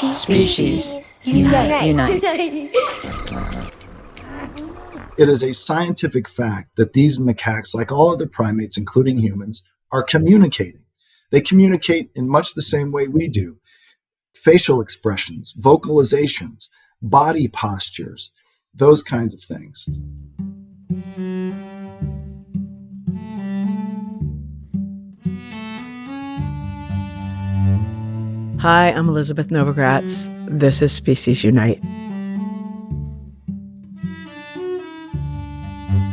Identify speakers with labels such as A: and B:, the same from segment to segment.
A: Species. Unite.
B: It is a scientific fact that these macaques, like all other primates, including humans, are communicating. They communicate in much the same way we do. Facial expressions, vocalizations, body postures, those kinds of things.
C: Hi, I'm Elizabeth Novogratz. This is Species Unite.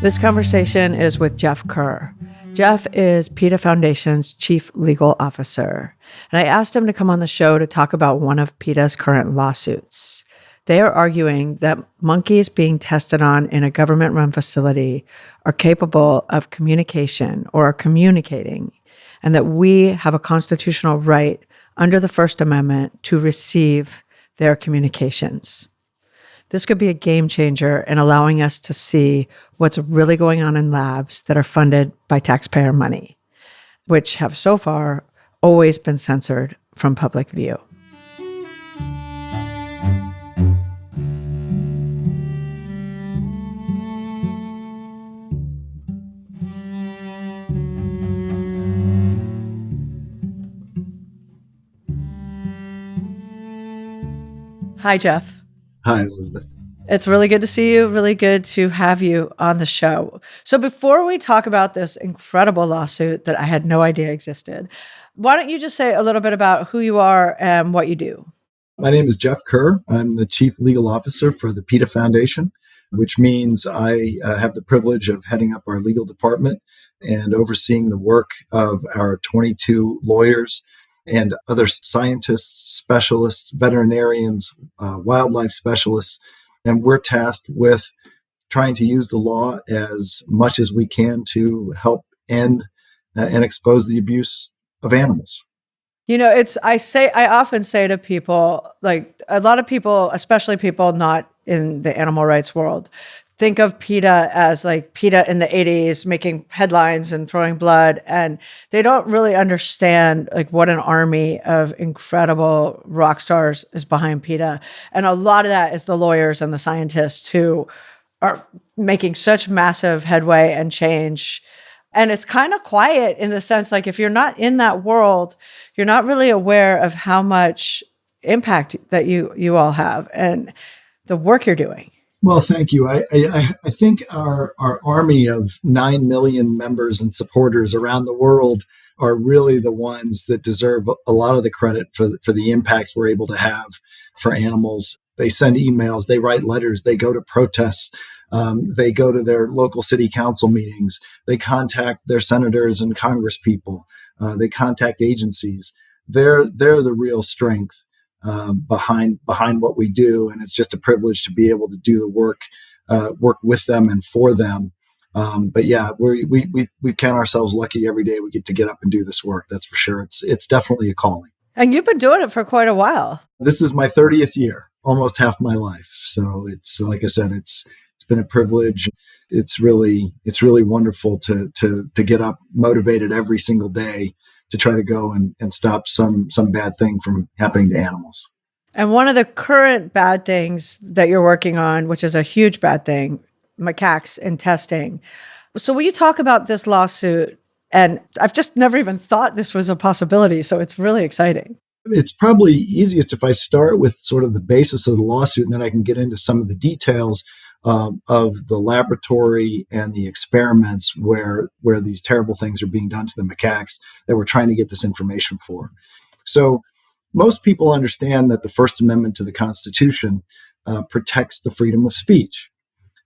C: This conversation is with Jeff Kerr. Jeff is PETA Foundation's Chief Legal Officer, and I asked him to come on the show to talk about one of PETA's current lawsuits. They are arguing that monkeys being tested on in a government-run facility are capable of communication or are communicating, and that we have a constitutional right under the First Amendment to receive their communications. This could be a game changer in allowing us to see what's really going on in labs that are funded by taxpayer money, which have so far always been censored from public view. Hi, Jeff.
B: Hi, Elizabeth.
C: It's really good to see you. Really good to have you on the show. So before we talk about this incredible lawsuit that I had no idea existed, why don't you just say a little bit about who you are and what you do?
B: My name is Jeff Kerr. I'm the Chief Legal Officer for the PETA Foundation, which means I have the privilege of heading up our legal department and overseeing the work of our 22 lawyers and other scientists, specialists, veterinarians, wildlife specialists. And we're tasked with trying to use the law as much as we can to help end and expose the abuse of animals.
C: You know, I often say to people, like a lot of people, especially people not in the animal rights world, think of PETA as like PETA in the 80s making headlines and throwing blood. And they don't really understand like what an army of incredible rock stars is behind PETA. And a lot of that is the lawyers and the scientists who are making such massive headway and change. And it's kind of quiet in the sense, like if you're not in that world, you're not really aware of how much impact that you all have and the work you're doing.
B: Well, thank you. I think our army of 9 million members and supporters around the world are really the ones that deserve a lot of the credit for the impacts we're able to have for animals. They send emails, they write letters, they go to protests, they go to their local city council meetings, they contact their senators and congresspeople, they contact agencies. They're the real strength behind what we do, and it's just a privilege to be able to do the work with them and for them. But yeah, we count ourselves lucky every day we get to get up and do this work. That's for sure. It's definitely a calling.
C: And you've been doing it for quite a while.
B: This is my 30th year, almost half my life. So it's like I said, it's been a privilege. It's really wonderful to get up motivated every single day to try to go and stop some bad thing from happening to animals.
C: And one of the current bad things that you're working on, which is a huge bad thing, macaques and testing. So will you talk about this lawsuit? And I've just never even thought this was a possibility. So it's really exciting.
B: It's probably easiest if I start with sort of the basis of the lawsuit, and then I can get into some of the details of the laboratory and the experiments where these terrible things are being done to the macaques that we're trying to get this information for. So most people understand that the First Amendment to the Constitution protects the freedom of speech.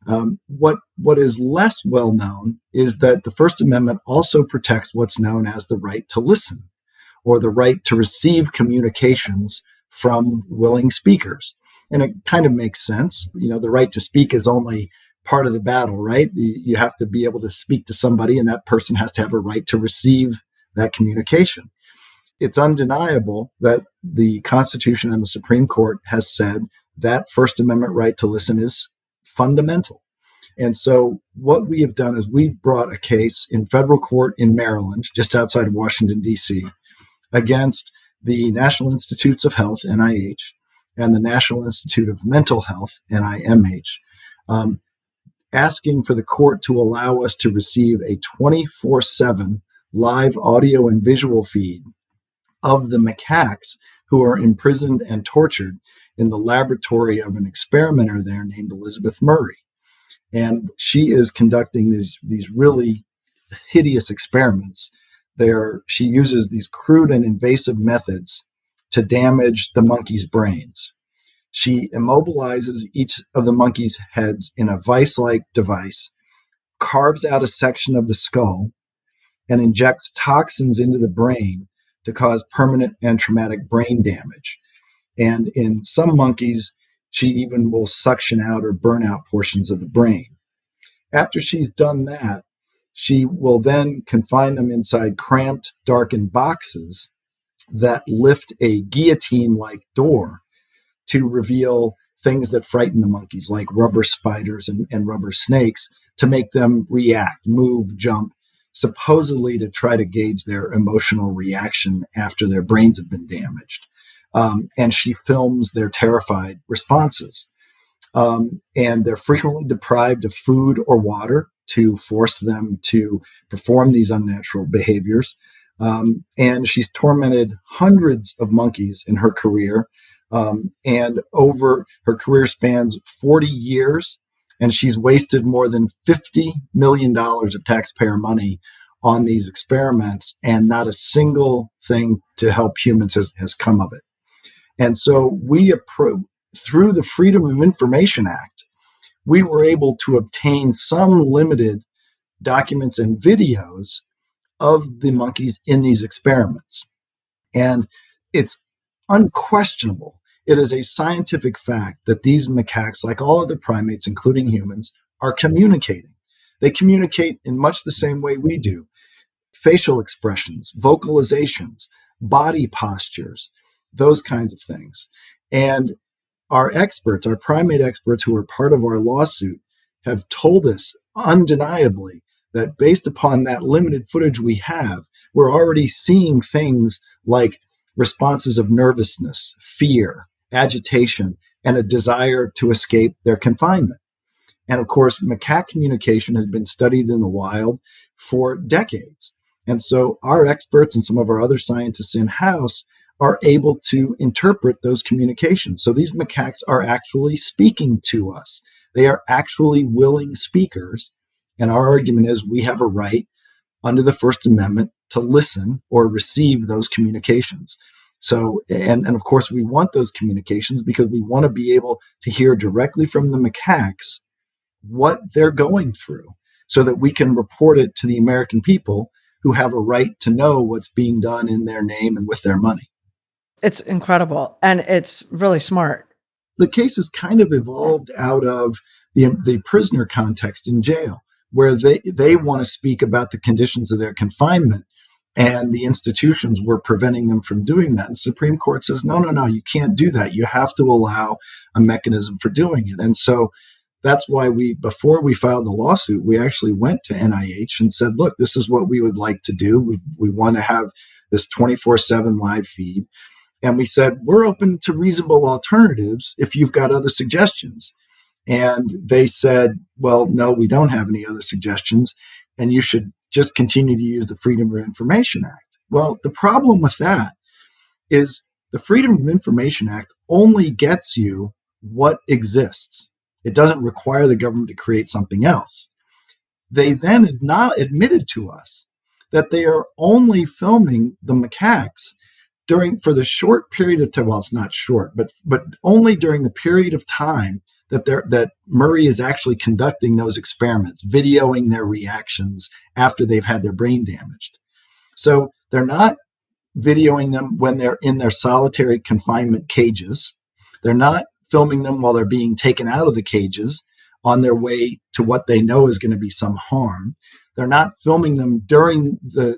B: What is less well known is that the First Amendment also protects what's known as the right to listen, or the right to receive communications from willing speakers. And it kind of makes sense. You know, the right to speak is only part of the battle, right? You have to be able to speak to somebody, and that person has to have a right to receive that communication. It's undeniable that the Constitution and the Supreme Court has said that First Amendment right to listen is fundamental. And so what we have done is we've brought a case in federal court in Maryland, just outside of Washington, D.C., against the National Institutes of Health, NIH, and the National Institute of Mental Health, NIMH, asking for the court to allow us to receive a 24/7 live audio and visual feed of the macaques who are imprisoned and tortured in the laboratory of an experimenter there named Elizabeth Murray. And she is conducting these really hideous experiments. She uses these crude and invasive methods to damage the monkeys' brains. She immobilizes each of the monkeys' heads in a vice-like device, carves out a section of the skull, and injects toxins into the brain to cause permanent and traumatic brain damage. And in some monkeys, she even will suction out or burn out portions of the brain. After she's done that, she will then confine them inside cramped, darkened boxes that lift a guillotine-like door to reveal things that frighten the monkeys, like rubber spiders and rubber snakes, to make them react, move, jump, supposedly to try to gauge their emotional reaction after their brains have been damaged. And she films their terrified responses. And they're frequently deprived of food or water to force them to perform these unnatural behaviors. And she's tormented hundreds of monkeys in her career. And over her career spans 40 years, and she's wasted more than $50 million of taxpayer money on these experiments, and not a single thing to help humans has come of it. And so through the Freedom of Information Act, we were able to obtain some limited documents and videos of the monkeys in these experiments. And it's unquestionable. It is a scientific fact that these macaques, like all other primates, including humans, are communicating. They communicate in much the same way we do. Facial expressions, vocalizations, body postures, those kinds of things. And our experts, our primate experts who are part of our lawsuit, have told us undeniably that based upon that limited footage we have, we're already seeing things like responses of nervousness, fear, agitation, and a desire to escape their confinement. And of course, macaque communication has been studied in the wild for decades. And so our experts and some of our other scientists in-house are able to interpret those communications. So these macaques are actually speaking to us. They are actually willing speakers. And our argument is we have a right under the First Amendment to listen or receive those communications. So, and of course, we want those communications because we want to be able to hear directly from the macaques what they're going through so that we can report it to the American people who have a right to know what's being done in their name and with their money.
C: It's incredible. And it's really smart.
B: The case has kind of evolved out of the prisoner context in jail, where they want to speak about the conditions of their confinement, and the institutions were preventing them from doing that. And the Supreme Court says, no, you can't do that. You have to allow a mechanism for doing it. And so that's why before we filed the lawsuit, we actually went to NIH and said, look, this is what we would like to do. We want to have this 24/7 live feed. And we said, we're open to reasonable alternatives if you've got other suggestions. And they said, well, no, we don't have any other suggestions, and you should just continue to use the Freedom of Information Act. Well, the problem with that is the Freedom of Information Act only gets you what exists. It doesn't require the government to create something else. They then admitted to us that they are only filming the macaques for the short period of time. Well, it's not short, but only during the period of time that Murray is actually conducting those experiments, videoing their reactions after they've had their brain damaged. So they're not videoing them when they're in their solitary confinement cages. They're not filming them while they're being taken out of the cages on their way to what they know is going to be some harm. They're not filming them during the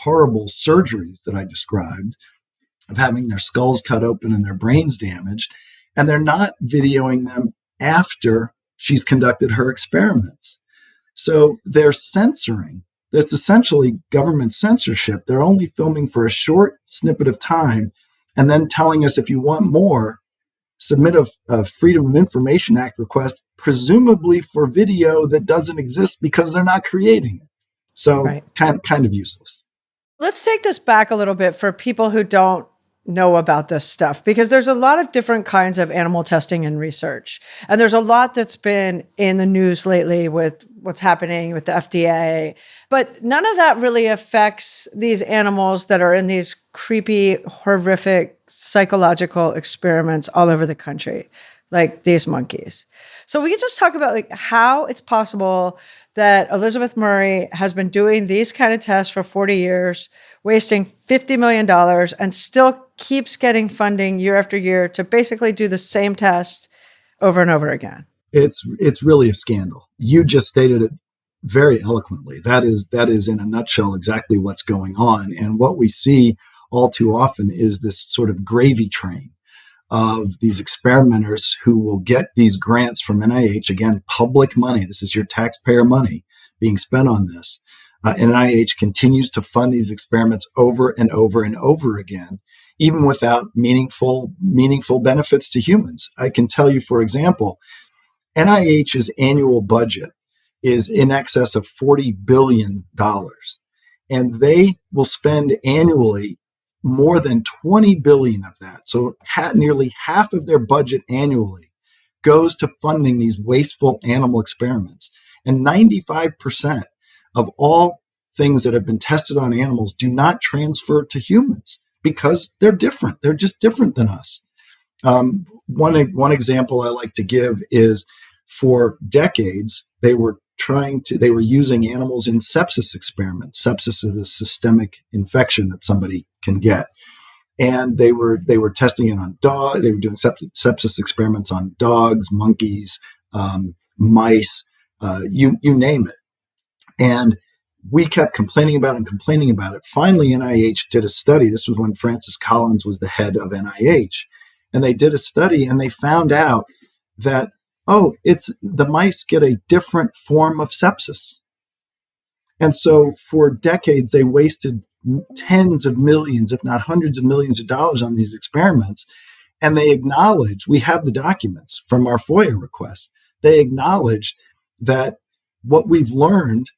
B: horrible surgeries that I described of having their skulls cut open and their brains damaged. And they're not videoing them after she's conducted her experiments. So they're censoring. It's essentially government censorship. They're only filming for a short snippet of time and then telling us if you want more, submit a Freedom of Information Act request, presumably for video that doesn't exist because they're not creating it. So kind of useless.
C: Let's take this back a little bit for people who don't know about this stuff, because there's a lot of different kinds of animal testing and research. And there's a lot that's been in the news lately with what's happening with the FDA, but none of that really affects these animals that are in these creepy, horrific psychological experiments all over the country, like these monkeys. So we can just talk about like how it's possible that Elizabeth Murray has been doing these kind of tests for 40 years, wasting $50 million, and still keeps getting funding year after year to basically do the same test over and over again.
B: It's really a scandal. You just stated it very eloquently. That is in a nutshell exactly what's going on. And what we see all too often is this sort of gravy train of these experimenters who will get these grants from NIH, again, public money. This is your taxpayer money being spent on this. NIH continues to fund these experiments over and over and over again, even without meaningful benefits to humans. I can tell you, for example, NIH's annual budget is in excess of $40 billion, and they will spend annually more than 20 billion of that. So nearly half of their budget annually goes to funding these wasteful animal experiments. And 95% of all things that have been tested on animals do not transfer to humans because they're different. They're just different than us. One example I like to give is, for decades, they were using animals in sepsis experiments. Sepsis is a systemic infection that somebody can get. And they were testing it on dogs. They were doing sepsis experiments on dogs, monkeys, mice, you name it. And we kept complaining about it. Finally, NIH did a study. This was when Francis Collins was the head of NIH. And they did a study and they found out that, the mice get a different form of sepsis. And so for decades, they wasted tens of millions, if not hundreds of millions of dollars on these experiments. And they acknowledged, we have the documents from our FOIA request, they acknowledged that what we've learned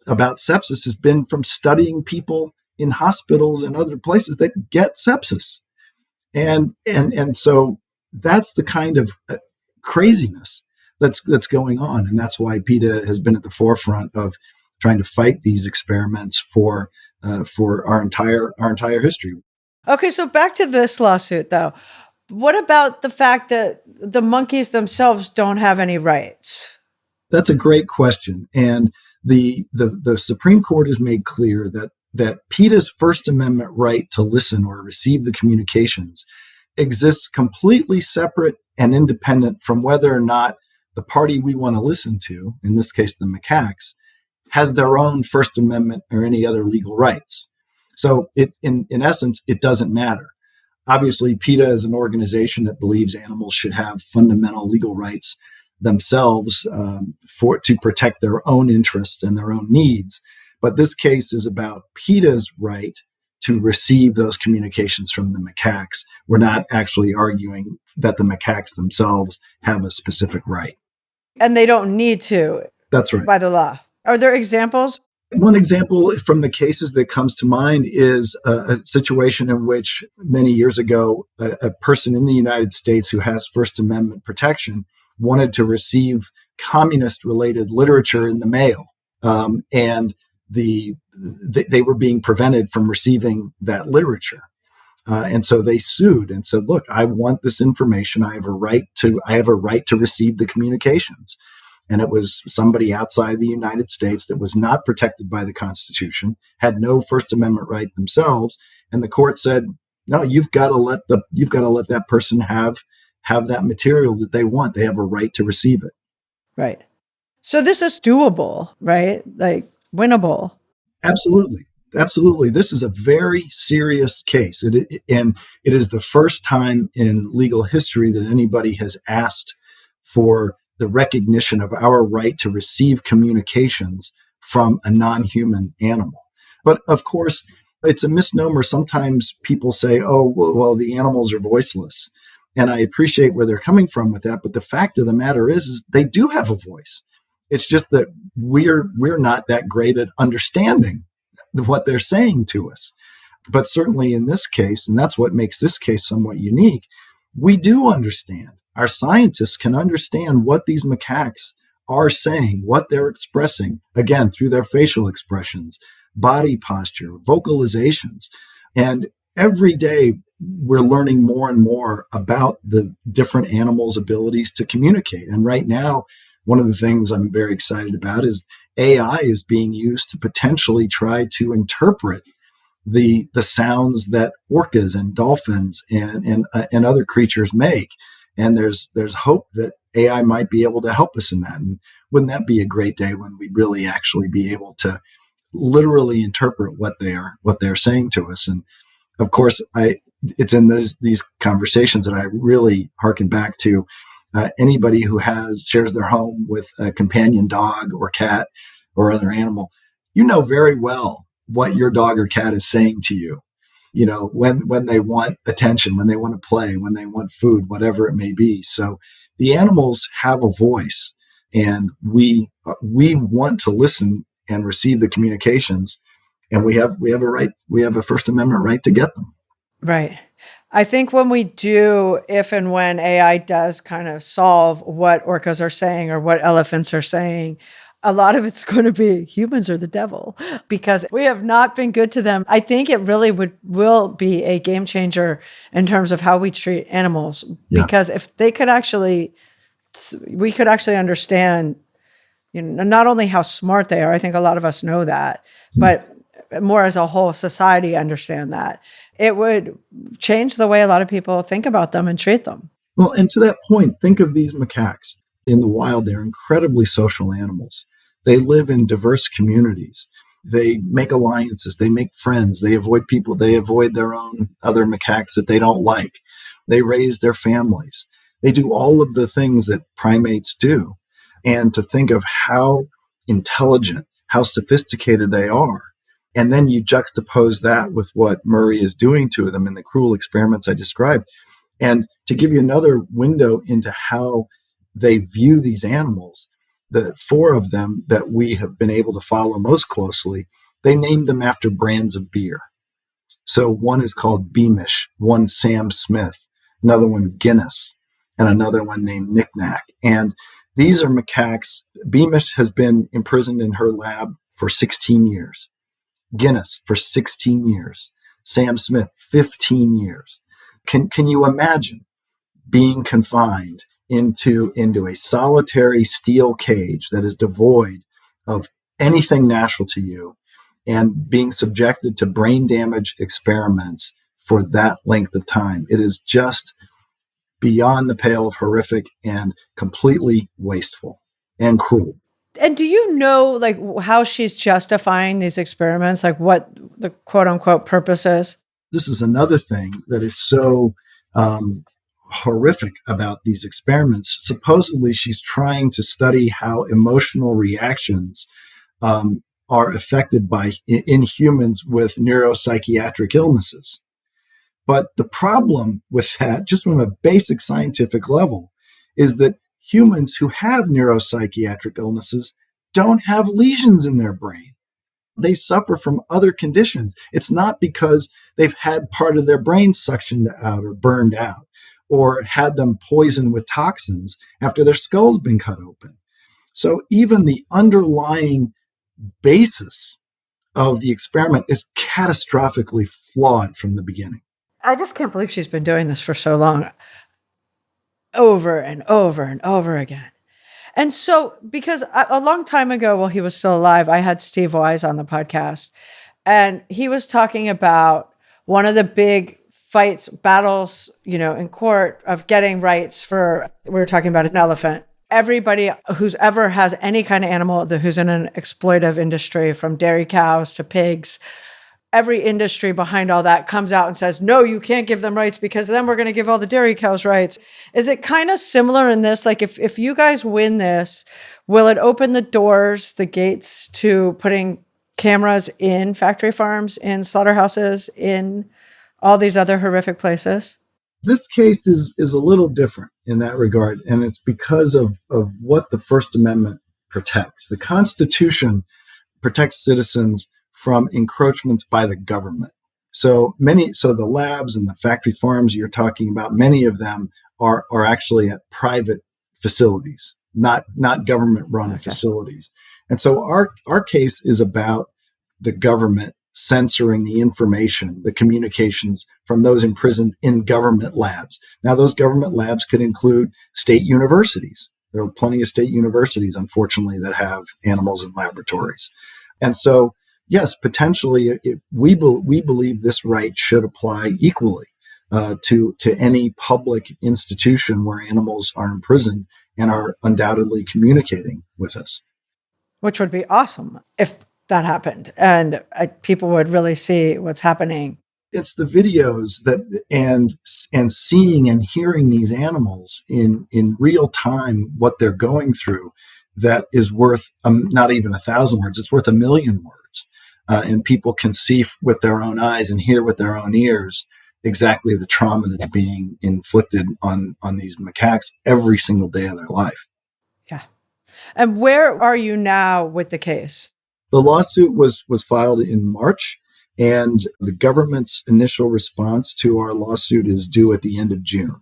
B: about sepsis has been from studying people in hospitals and other places that get sepsis. And so that's the kind of craziness that's going on. And that's why PETA has been at the forefront of trying to fight these experiments for our entire history.
C: Okay, so back to this lawsuit, though. What about the fact that the monkeys themselves don't have any rights?
B: That's a great question. And the Supreme Court has made clear that PETA's First Amendment right to listen or receive the communications exists completely separate and independent from whether or not the party we want to listen to, in this case the macaques, has their own First Amendment or any other legal rights. So in essence, it doesn't matter. Obviously, PETA is an organization that believes animals should have fundamental legal rights themselves to protect their own interests and their own needs. But this case is about PETA's right to receive those communications from the macaques. We're not actually arguing that the macaques themselves have a specific right.
C: And they don't need to.
B: That's right.
C: By the law. Are there examples?
B: One example from the cases that comes to mind is a situation in which many years ago, a person in the United States who has First Amendment protection wanted to receive communist-related literature in the mail. And they were being prevented from receiving that literature. And so they sued and said, look, I want this information. I have a right to receive the communications. And it was somebody outside the United States that was not protected by the Constitution, had no First Amendment right themselves. And the court said, no, you've got to let that person have that material that they want. They have a right to receive it. Right.
C: So this is doable, right? Like winnable.
B: Absolutely. Absolutely. This is a very serious case. And it is the first time in legal history that anybody has asked for the recognition of our right to receive communications from a non-human animal. But of course, it's a misnomer. Sometimes people say, oh, well, the animals are voiceless. And I appreciate where they're coming from with that. But the fact of the matter is they do have a voice. It's just that we're not that great at understanding what they're saying to us. But certainly in this case, and that's what makes this case somewhat unique, we do understand. Our scientists can understand what these macaques are saying, what they're expressing, again, through their facial expressions, body posture, vocalizations. And every day we're learning more and more about the different animals' abilities to communicate. And right now, one of the things I'm very excited about is AI is being used to potentially try to interpret the sounds that orcas and dolphins and other creatures make. And there's hope that AI might be able to help us in that. And wouldn't that be a great day when we'd really actually be able to literally interpret what they're saying to us? And of course, it's in these conversations that I really hearken back to. Anybody who shares their home with a companion dog or cat or other animal, you know very well what your dog or cat is saying to you. You know, when they want attention, when they want to play, when they want food, whatever it may be. So the animals have a voice, and we want to listen and receive the communications, and we have a right. We have a First Amendment right to get them.
C: Right. I think when we do, if and when AI does kind of solve what orcas are saying or what elephants are saying, a lot of it's going to be humans are the devil because we have not been good to them. I think it really will be a game changer in terms of how we treat animals, because if they could we could actually understand, not only how smart they are, I think a lot of us know that, but more as a whole society understand that, it would change the way a lot of people think about them and treat them.
B: Well, and to that point, think of these macaques. In the wild, they're incredibly social animals. They live in diverse communities. They make alliances. They make friends. They avoid people. They avoid their own other macaques that they don't like. They raise their families. They do all of the things that primates do. And to think of how intelligent, how sophisticated they are. And then you juxtapose that with what Murray is doing to them in the cruel experiments I described. And to give you another window into how they view these animals, the 4 of them that we have been able to follow most closely, they named them after brands of beer. So one is called Beamish, one Sam Smith, another one Guinness, and another one named Knick Knack. And these are macaques. Beamish has been imprisoned in her lab for 16 years. Guinness for 16 years. Sam Smith, 15 years. Can you imagine being confined into a solitary steel cage that is devoid of anything natural to you and being subjected to brain damage experiments for that length of time? It is just beyond the pale of horrific and completely wasteful and cruel.
C: And do you know, like, how she's justifying these experiments, like what the quote unquote purpose is?
B: This is another thing that is so horrific about these experiments. Supposedly, she's trying to study how emotional reactions are affected in humans with neuropsychiatric illnesses. But the problem with that, just from a basic scientific level, is that humans who have neuropsychiatric illnesses don't have lesions in their brain. They suffer from other conditions. It's not because they've had part of their brain suctioned out or burned out, or had them poisoned with toxins after their skull's been cut open. So even the underlying basis of the experiment is catastrophically flawed from the beginning.
C: I just can't believe she's been doing this for so long, over and over and over again. And so, because a long time ago, while he was still alive, I had Steve Wise on the podcast, and he was talking about one of the big battles, in court of getting rights for, we were talking about an elephant. Everybody who's ever has any kind of animal who's in an exploitive industry, from dairy cows to pigs, every industry behind all that comes out and says, no, you can't give them rights because then we're going to give all the dairy cows rights. Is it kind of similar in this? Like, if you guys win this, will it open the doors, the gates to putting cameras in factory farms, in slaughterhouses, in all these other horrific places?
B: This case is a little different in that regard, and it's because of what the First Amendment protects. The Constitution protects citizens from encroachments by the government. So the labs and the factory farms you're talking about, many of them are actually at private facilities, not government run facilities. And so our case is about the government censoring the information, the communications from those imprisoned in government labs. Now, those government labs could include state universities. There are plenty of state universities, unfortunately, that have animals in laboratories. And so, yes, potentially, we believe this right should apply equally to any public institution where animals are imprisoned and are undoubtedly communicating with us.
C: Which would be awesome if that happened and people would really see what's happening.
B: It's the videos that and seeing and hearing these animals in real time, what they're going through, that is worth not even 1,000 words. It's worth 1,000,000 words. And people can see with their own eyes and hear with their own ears exactly the trauma that's being inflicted on these macaques every single day of their life.
C: Yeah. And where are you now with the case?
B: The lawsuit was filed in March, and the government's initial response to our lawsuit is due at the end of June.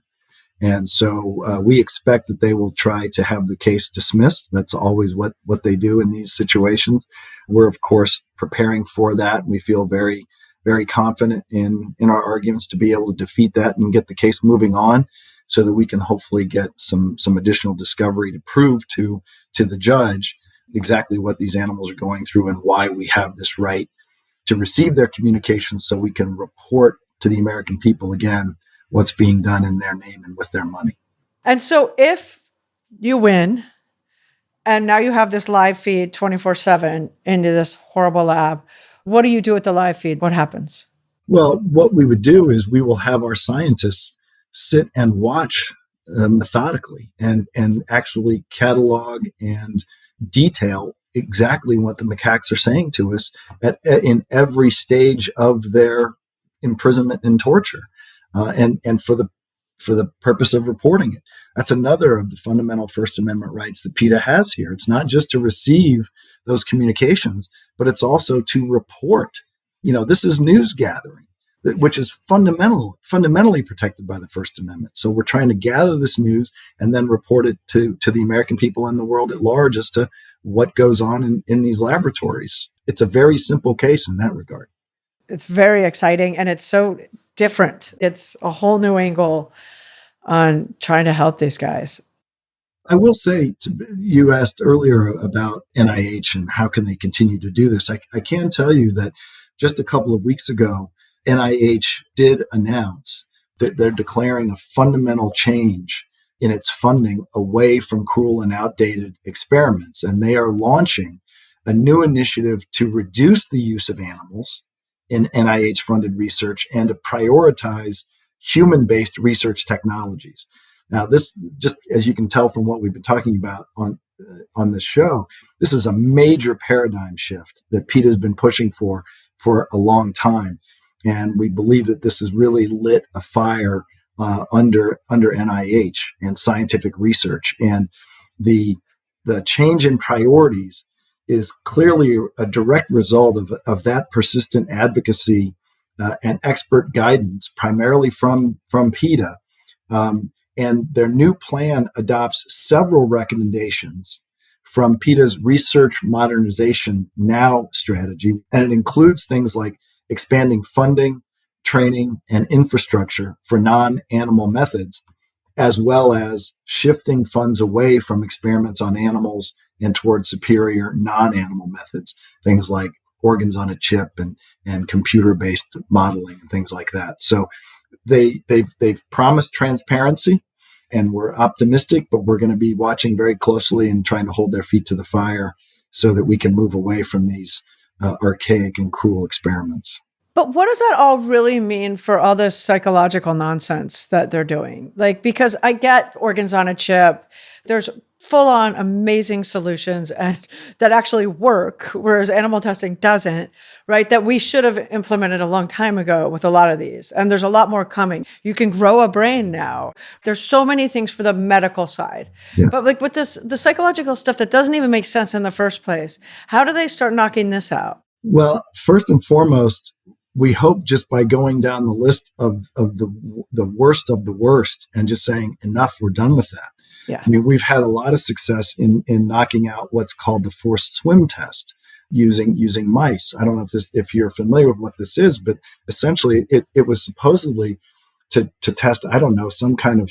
B: And so we expect that they will try to have the case dismissed. That's always what they do in these situations. We're, of course, preparing for that. We feel very, very confident in our arguments to be able to defeat that and get the case moving on so that we can hopefully get some additional discovery to prove to the judge exactly what these animals are going through and why we have this right to receive their communications so we can report to the American people again what's being done in their name and with their money.
C: And so if you win and now you have this live feed 24/7 into this horrible lab, what do you do with the live feed? What happens?
B: Well, what we would do is we will have our scientists sit and watch methodically and actually catalog and detail exactly what the macaques are saying to us in every stage of their imprisonment and torture, and for the purpose of reporting it. That's another of the fundamental First Amendment rights that PETA has here. It's not just to receive those communications, but it's also to report. This is news gathering, which is fundamentally protected by the First Amendment. So we're trying to gather this news and then report it to the American people and the world at large as to what goes on in these laboratories. It's a very simple case in that regard.
C: It's very exciting, and it's so different. It's a whole new angle on trying to help these guys.
B: I will say, you asked earlier about NIH and how can they continue to do this. I can tell you that just a couple of weeks ago, NIH did announce that they're declaring a fundamental change in its funding away from cruel and outdated experiments. And they are launching a new initiative to reduce the use of animals in NIH-funded research and to prioritize human-based research technologies. Now, this, just as you can tell from what we've been talking about on this show, this is a major paradigm shift that PETA has been pushing for a long time. And we believe that this has really lit a fire under NIH and scientific research. And the change in priorities is clearly a direct result of that persistent advocacy and expert guidance, primarily from PETA. And their new plan adopts several recommendations from PETA's Research Modernization Now strategy. And it includes things like expanding funding, training, and infrastructure for non-animal methods, as well as shifting funds away from experiments on animals and towards superior non-animal methods, things like organs on a chip and computer-based modeling and things like that. So they've promised transparency, and we're optimistic, but we're going to be watching very closely and trying to hold their feet to the fire so that we can move away from these archaic and cruel experiments.
C: But what does that all really mean for all this psychological nonsense that they're doing? Like, because I get organs on a chip, there's full on amazing solutions and that actually work, whereas animal testing doesn't, right? That we should have implemented a long time ago with a lot of these. And there's a lot more coming. You can grow a brain now. There's so many things for the medical side.
B: Yeah.
C: But like with the psychological stuff that doesn't even make sense in the first place, how do they start knocking this out?
B: Well, first and foremost, we hope just by going down the list of the worst of the worst and just saying, enough, we're done with that.
C: Yeah.
B: I mean, we've had a lot of success in knocking out what's called the forced swim test using mice. I don't know if you're familiar with what this is, but essentially it was supposedly to test, I don't know, some kind of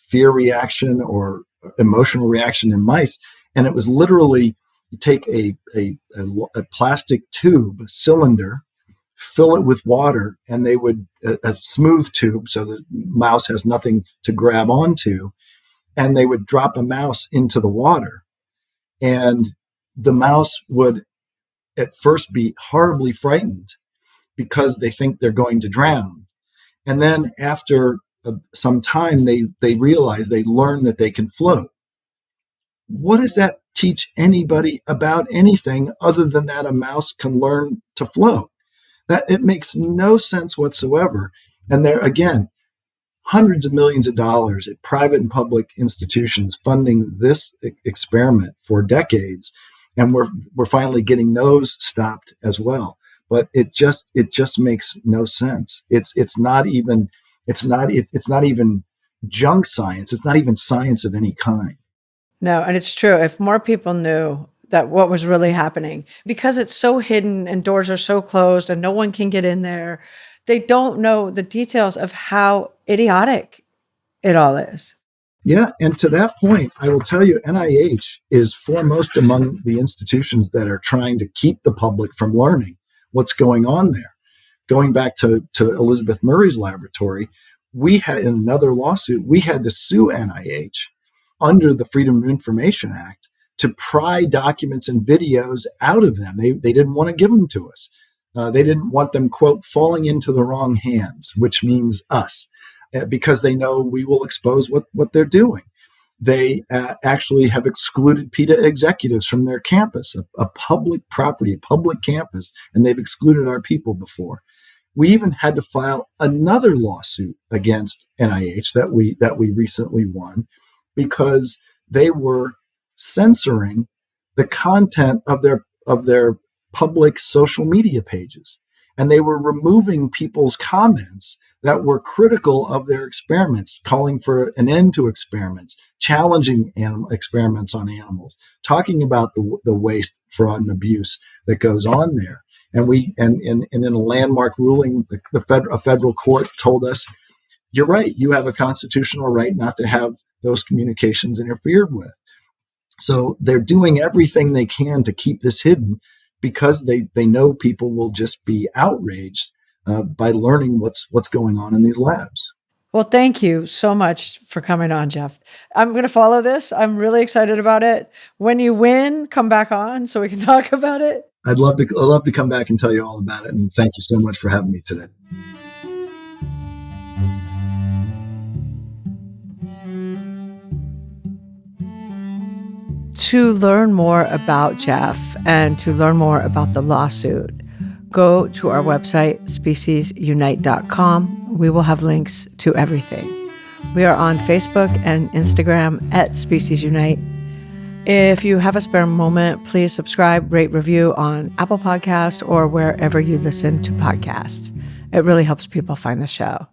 B: fear reaction or emotional reaction in mice. And it was literally, you take a plastic tube, a cylinder, fill it with water, and they would, a smooth tube so the mouse has nothing to grab onto, and they would drop a mouse into the water. And the mouse would at first be horribly frightened because they think they're going to drown. And then after some time, they realize, they learn that they can float. What does that teach anybody about anything other than that a mouse can learn to float? That it makes no sense whatsoever. And there, again, hundreds of millions of dollars at private and public institutions funding this experiment for decades, and we're finally getting those stopped as well. But it just makes no sense. It's not even junk science. It's not even science of any kind.
C: No, and it's true. If more people knew that what was really happening, because it's so hidden and doors are so closed and no one can get in there, they don't know the details of how idiotic it all is.
B: Yeah, and to that point, I will tell you, NIH is foremost among the institutions that are trying to keep the public from learning what's going on there. Going back to Elizabeth Murray's laboratory, we had, in another lawsuit, we had to sue NIH under the Freedom of Information Act to pry documents and videos out of them. They didn't want to give them to us. They didn't want them, quote, falling into the wrong hands, which means us, because they know we will expose what they're doing. They actually have excluded PETA executives from their campus, a public property, a public campus, and they've excluded our people before. We even had to file another lawsuit against NIH that we recently won, because they were censoring the content of their public social media pages, and they were removing people's comments that were critical of their experiments, calling for an end to experiments, challenging experiments on animals, talking about the waste, fraud, and abuse that goes on there. And in a landmark ruling, a federal court told us, you're right, you have a constitutional right not to have those communications interfered with. So they're doing everything they can to keep this hidden, because they know people will just be outraged by learning what's going on in these labs.
C: Well, thank you so much for coming on, Jeff. I'm going to follow this. I'm really excited about it. When you win, come back on so we can talk about it.
B: I'd love to come back and tell you all about it. And thank you so much for having me today.
C: To learn more about Jeff and to learn more about the lawsuit, go to our website, speciesunite.com. We will have links to everything. We are on Facebook and Instagram at Species Unite. If you have a spare moment, please subscribe, rate, review on Apple Podcasts or wherever you listen to podcasts. It really helps people find the show.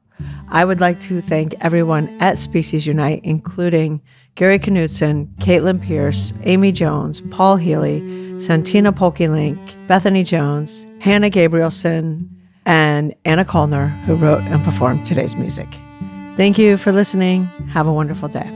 C: I would like to thank everyone at Species Unite, including Gary Knudsen, Caitlin Pierce, Amy Jones, Paul Healy, Santina Polky-Link, Bethany Jones, Hannah Gabrielson, and Anna Kollner, who wrote and performed today's music. Thank you for listening. Have a wonderful day.